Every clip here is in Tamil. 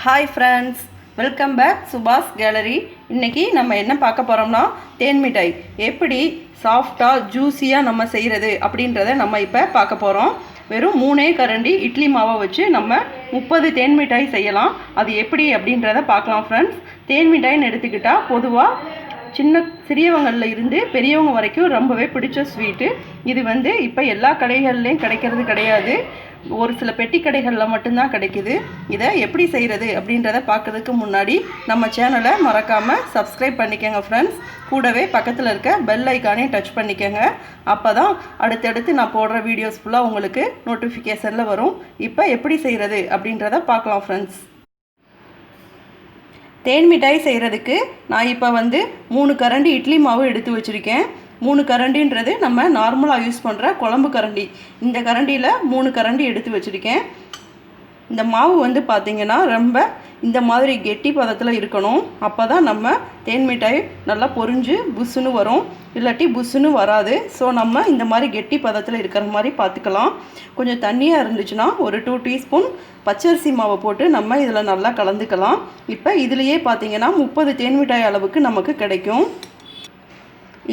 Hi friends, welcome back SUBA'S gallery. இன்னைக்கு நம்ம என்ன பார்க்க போறோம்னா தேன் மிட்டாய் எப்படி சாஃப்ட்டா ஜூஸியா நம்ம செய்யறது அப்படின்றதை நம்ம இப்ப பார்க்க போறோம். வெறும் 3 கரண்டி இட்லி மாவை வச்சு நம்ம 30 தேன் மிட்டாய் செய்யலாம். அது எப்படி அப்படின்றத பார்க்கலாம் फ्रेंड्स. தேன் மிட்டாய்னு எடுத்துக்கிட்டா பொதுவா சிறியவங்கள்ல இருந்து பெரியவங்க வரைக்கும் ரொம்பவே பிடிச்ச ஸ்வீட். இது இப்போ எல்லா கடைகள்லயும் கிடைக்கிறது கிடையாது. ஒரு சில பெட்டி கடைகளில் மட்டும்தான் கிடைக்குது. இதை எப்படி செய்கிறது அப்படின்றத பார்க்கறதுக்கு முன்னாடி நம்ம சேனலை மறக்காமல் சப்ஸ்கிரைப் பண்ணிக்கோங்க ஃப்ரெண்ட்ஸ். கூடவே பக்கத்தில் இருக்க பெல் ஐக்கானையும் டச் பண்ணிக்கோங்க. அப்போ தான் அடுத்தடுத்து நான் போடுற வீடியோஸ் ஃபுல்லாக உங்களுக்கு நோட்டிஃபிகேஷனில் வரும். இப்போ எப்படி செய்கிறது அப்படின்றத பார்க்கலாம் ஃப்ரெண்ட்ஸ். தேன் மிட்டாய் செய்கிறதுக்கு நான் இப்போ 3 கரண்டி இட்லி மாவு எடுத்து வச்சுருக்கேன். 3 கரண்டின்றது நம்ம நார்மலாக யூஸ் பண்ணுற குழம்பு கரண்டி. இந்த கரண்டியில் 3 கரண்டி எடுத்து வச்சுருக்கேன். இந்த மாவு பார்த்திங்கன்னா ரொம்ப இந்த மாதிரி கெட்டி பதத்தில் இருக்கணும். அப்போ தான் நம்ம தேன் மிட்டாய் நல்லா பொரிஞ்சு புஷ்ஷுன்னு வரும், இல்லாட்டி புஷ்ஷுன்னு வராது. ஸோ நம்ம இந்த மாதிரி கெட்டி பதத்தில் இருக்கிற மாதிரி பார்த்துக்கலாம். கொஞ்சம் தண்ணியாக இருந்துச்சுன்னா ஒரு 2 டீஸ்பூன் பச்சரிசி மாவை போட்டு நம்ம இதில் நல்லா கலந்துக்கலாம். இப்போ இதுலேயே பார்த்திங்கன்னா 30 தேன் மிட்டாய் அளவுக்கு நமக்கு கிடைக்கும்.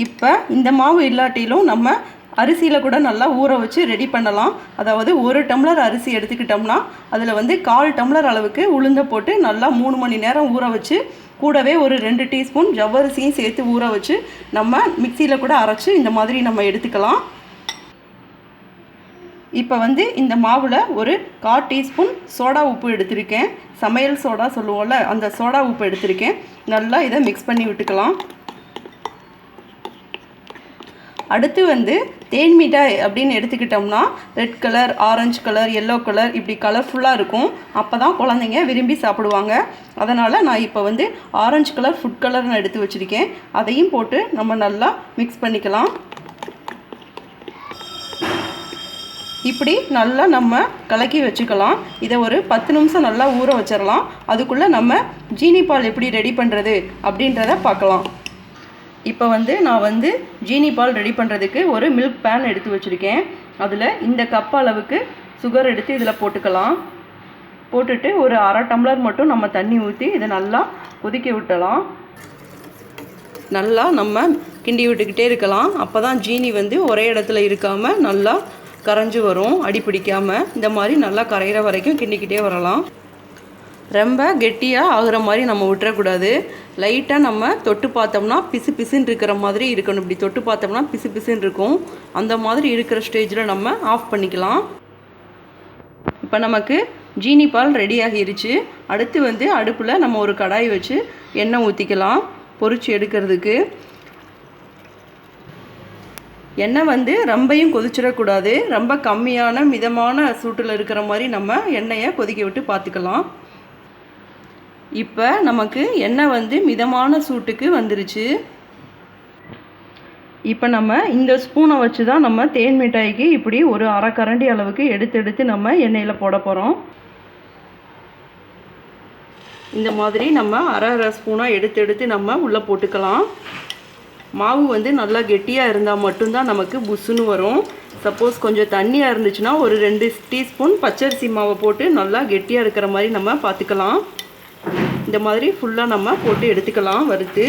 இப்போ இந்த மாவு இல்லாட்டிலும் நம்ம அரிசியில் கூட நல்லா ஊற வச்சு ரெடி பண்ணலாம். அதாவது 1 டம்ளர் அரிசி எடுத்துக்கிட்டோம்னா அதில் 1/4 டம்ளர் அளவுக்கு உளுந்தை போட்டு நல்லா 3 மணி நேரம் ஊற வச்சு கூடவே ஒரு 2 டீஸ்பூன் ஜவ்வரிசியும் சேர்த்து ஊற வச்சு நம்ம மிக்சியில் கூட அரைச்சி இந்த மாதிரி நம்ம எடுத்துக்கலாம். இப்போ இந்த மாவில் ஒரு 1/4 டீஸ்பூன் சோடா உப்பு எடுத்திருக்கேன். சமையல் சோடா சொல்லுவோம்ல, அந்த சோடா உப்பு எடுத்திருக்கேன். நல்லா இதை மிக்ஸ் பண்ணி விட்டுக்கலாம். அடுத்து தேன் மிட்டாய் அப்படின்னு எடுத்துக்கிட்டோம்னா red colour, orange colour, yellow colour இப்படி கலர்ஃபுல்லாக இருக்கும். அப்போ தான் குழந்தைங்க விரும்பி சாப்பிடுவாங்க. அதனால் நான் இப்போ ஆரஞ்சு கலர் ஃபுட் கலர்னு எடுத்து வச்சுருக்கேன். அதையும் போட்டு நம்ம நல்லா மிக்ஸ் பண்ணிக்கலாம். இப்படி நல்லா நம்ம கலக்கி வச்சுக்கலாம். இதை ஒரு 10 நிமிஷம் நல்லா ஊற வச்சிடலாம். அதுக்குள்ளே நம்ம ஜீனி பால் எப்படி ரெடி பண்ணுறது அப்படின்றத பார்க்கலாம். இப்போ நான் ஜீனி பால் ரெடி பண்ணுறதுக்கு ஒரு மில்க் பேன் எடுத்து வச்சுருக்கேன். அதில் இந்த கப் அளவுக்கு சுகர் எடுத்து இதில் போட்டுக்கலாம். போட்டுட்டு ஒரு 1/2 டம்ளர் மட்டும் நம்ம தண்ணி ஊற்றி இதை நல்லா கொதிக்க விட்டலாம். நல்லா நம்ம கிண்டி விட்டுக்கிட்டே இருக்கலாம். அப்போ தான் ஜீனி ஒரே இடத்துல இருக்காமல் நல்லா கரைஞ்சி வரும், அடி பிடிக்காமல். இந்த மாதிரி நல்லா கரைகிற வரைக்கும் கிண்டிக்கிட்டே வரலாம். ரொம்ப கெட்டியாக ஆகிற மாதிரி நம்ம விட்டுறக்கூடாது. லைட்டாக நம்ம தொட்டு பார்த்தோம்னா பிசு பிசுன்னு இருக்கிற மாதிரி இருக்கணும். இப்படி தொட்டு பார்த்தோம்னா பிசு பிசுன்னு இருக்கும். அந்த மாதிரி இருக்கிற ஸ்டேஜில் நம்ம ஆஃப் பண்ணிக்கலாம். இப்போ நமக்கு ஜீனி பால் ரெடி ஆகிருச்சு. அடுத்து அடுப்பில் நம்ம ஒரு கடாய் வச்சு எண்ணெய் ஊற்றிக்கலாம் பொரிச்சு எடுக்கிறதுக்கு. எண்ணெய் ரொம்பையும் கொதிச்சிடக்கூடாது. ரொம்ப கம்மியான மிதமான சூட்டில் இருக்கிற மாதிரி நம்ம எண்ணெயை கொதிக்க விட்டு பார்த்துக்கலாம். இப்போ நமக்கு எண்ணெய் மிதமான சூட்டுக்கு வந்துருச்சு. இப்போ நம்ம இந்த ஸ்பூனை வச்சு தான் நம்ம தேன் மிட்டாய்க்கு இப்படி ஒரு 1/2 கரண்டி அளவுக்கு எடுத்து நம்ம எண்ணெயில் போட போகிறோம். இந்த மாதிரி நம்ம 1/2 ஸ்பூனாக எடுத்து நம்ம உள்ளே போட்டுக்கலாம். மாவு நல்லா கெட்டியாக இருந்தால் மட்டும்தான் நமக்கு புஷ்ஷுன்னு வரும். சப்போஸ் கொஞ்சம் தண்ணியாக இருந்துச்சுன்னா ஒரு 2 டீஸ்பூன் பச்சரிசி மாவை போட்டு நல்லா கெட்டியாக இருக்கிற மாதிரி நம்ம பார்த்துக்கலாம். இந்த மாதிரி ஃபுல்லாக நம்ம போட்டு எடுத்துக்கலாம் வறுத்து.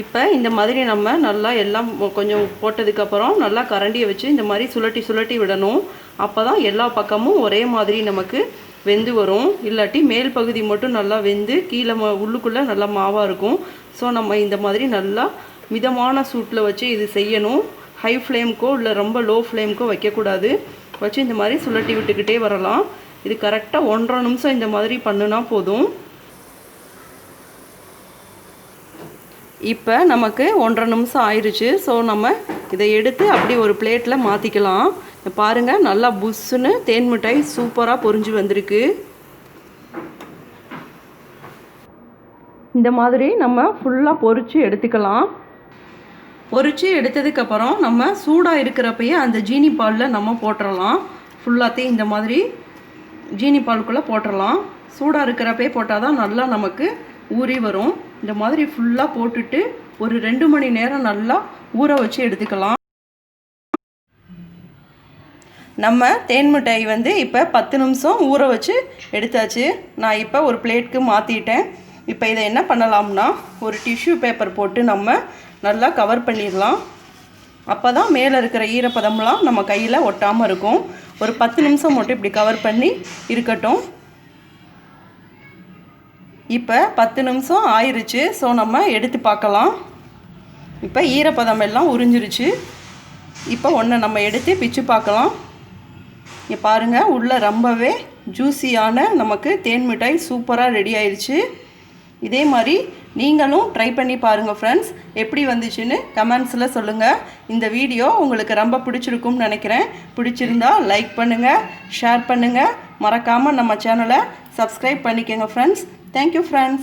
இப்போ இந்த மாதிரி நம்ம நல்லா எல்லாம் கொஞ்சம் போட்டதுக்கப்புறம் நல்லா கரண்டியை வச்சு இந்த மாதிரி சுழட்டி விடணும். அப்போ தான் எல்லா பக்கமும் ஒரே மாதிரி நமக்கு வெந்து வரும். இல்லாட்டி மேல் பகுதி மட்டும் நல்லா வெந்து கீழே உள்ளுக்குள்ளே நல்லா மாவாக இருக்கும். ஸோ நம்ம இந்த மாதிரி நல்லா மிதமான சூட்டில் வச்சு இது செய்யணும். ஹை ஃப்ளேமுக்கோ இல்லை ரொம்ப லோ ஃப்ளேமுக்கோ வைக்கக்கூடாது. வச்சு இந்த மாதிரி சுழட்டி விட்டுக்கிட்டே வரலாம். இது கரெக்டாக 1.5 நிமிஷம் இந்த மாதிரி பண்ணுனா போதும். இப்போ நமக்கு 1.5 நிமிஷம் ஆயிடுச்சு. ஸோ நம்ம இதை எடுத்து அப்படி ஒரு பிளேட்டில் மாற்றிக்கலாம். பாருங்கள், நல்லா புஷ்ஷுன்னு தேன் மிட்டாய் சூப்பராக பொரிஞ்சு வந்திருக்கு. இந்த மாதிரி நம்ம ஃபுல்லாக பொரித்து எடுத்துக்கலாம். பொரித்து எடுத்ததுக்கப்புறம் நம்ம சூடாக இருக்கிறப்பயே அந்த ஜீனி பாலில் நம்ம போட்டுடலாம். ஃபுல்லாத்தையும் இந்த மாதிரி ஜீனி பாலுக்குள்ளே போட்டுடலாம். சூடாக இருக்கிறப்பே போட்டால் தான் நல்லா நமக்கு ஊறி வரும். இந்த மாதிரி ஃபுல்லாக போட்டுட்டு ஒரு 2 மணி நேரம் நல்லா ஊற வச்சு எடுத்துக்கலாம். நம்ம தேன் மிட்டாய் வந்து இப்போ 10 நிமிஷம் ஊற வச்சு எடுத்தாச்சு. நான் இப்போ ஒரு பிளேட்டுக்கு மாற்றிட்டேன். இப்போ இதை என்ன பண்ணலாம்னா ஒரு டிஷ்யூ பேப்பர் போட்டு நம்ம நல்லா கவர் பண்ணிடலாம். அப்போ தான் மேலே இருக்கிற ஈரப்பதம்லாம் நம்ம கையில் ஒட்டாமல் இருக்கும். ஒரு 10 நிமிஷம் மட்டும் இப்படி கவர் பண்ணி இருக்கட்டும். இப்போ 10 நிமிஷம் ஆயிடுச்சு. ஸோ நம்ம எடுத்து பார்க்கலாம். இப்போ ஈரப்பதம் எல்லாம் உறிஞ்சிருச்சு. இப்போ ஒன்றை நம்ம எடுத்து பிச்சு பார்க்கலாம். இங்கே பாருங்கள், உள்ளே ரொம்பவே ஜூஸியான நமக்கு தேன் மிட்டாய் சூப்பராக ரெடி ஆயிடுச்சு. இதே மாதிரி நீங்களும் ட்ரை பண்ணி பாருங்கள் ஃப்ரெண்ட்ஸ். எப்படி வந்துச்சுன்னு கமெண்ட்ஸில் சொல்லுங்கள். இந்த வீடியோ உங்களுக்கு ரொம்ப பிடிச்சிருக்கும்னு நினைக்கிறேன். பிடிச்சிருந்தா லைக் பண்ணுங்கள், ஷேர் பண்ணுங்கள், மறக்காமல் நம்ம சேனலை சப்ஸ்கிரைப் பண்ணிக்கோங்க ஃப்ரெண்ட்ஸ். Thank you friends.